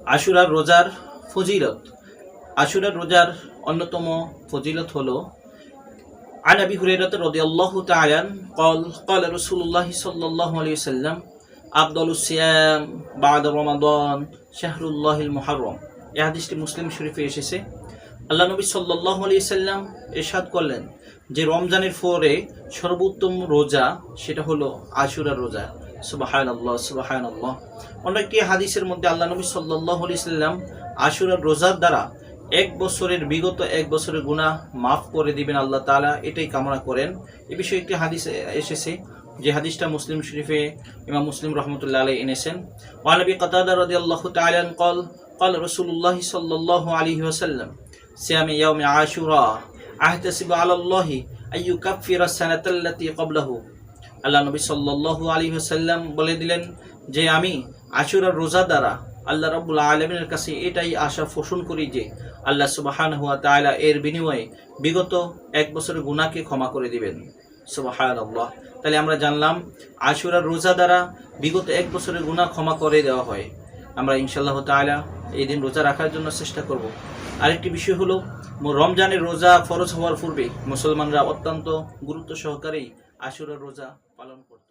আশুরার রোজার ফজিলত। আশুরার রোজার অন্যতম ফজিলত হলো عن أبي هريرة رضي الله تعالى قال قال رسول الله صلى الله عليه وسلم أفضل الصيام بعد رمضان شهر الله المحرم। এই হাদিসটি মুসলিম শরীফে এসেছে। আল্লাহ নবী সাল্লাল্লাহু আলাইহি সাল্লাম ইরশাদ করলেন যে রমজানের পরে সর্বোত্তম রোজা সেটা হলো আশুরার রোজা। সুবহানাল্লাহ সুবহানাল্লাহ। অন্য একটি হাদিসের মধ্যে আল্লাহ নবী সাল্লাল্লাহু আলাইহি সাল্লাম আশুরার রোজার দ্বারা বিগত এক বছরের গুনাহ মাফ করে দিবেন আল্লাহ তাআলা, এটাই কামনা করেন। এ বিষয়ে একটি হাদিস এসেছে, যে হাদিসটা মুসলিম শরীফে ইমাম মুসলিম রাহমাতুল্লাহ আলাইহি এনেছেন। ওয়া নবী কাতাদা রাদিয়াল্লাহু তাআলা قال قال رسول الله صلى الله عليه وسلم صيام يوم عاشوراء احتسب على الله ان يكفر السنه التي قبله। আল্লাহ নবী সাল্লাল্লাহু আলাইহি ওয়াসাল্লাম বলে দিলেন যে আমি আশুরার রোজা দ্বারা আল্লাহ রাব্বুল আলামিনের কাছে এটাই আশা পোষণ করি যে আল্লাহ সুবহানাহু ওয়া তাআলা এর বিনিময়ে বিগত এক বছরের গুনাহকে ক্ষমা করে দিবেন। সুবহানাল্লাহ। তাহলে আমরা জানলাম আশুরার রোজা দ্বারা বিগত এক বছরের গুনাহ ক্ষমা করে দেওয়া হয়। আমরা ইনশাআল্লাহ তাআলা এই দিন রোজা রাখার জন্য চেষ্টা করব। আরেকটি বিষয় হলো রমজানের রোজা ফরজ হওয়ার পূর্বে মুসলমানরা অত্যন্ত গুরুত্ব সহকারে আশুরার রোজা পালন করত।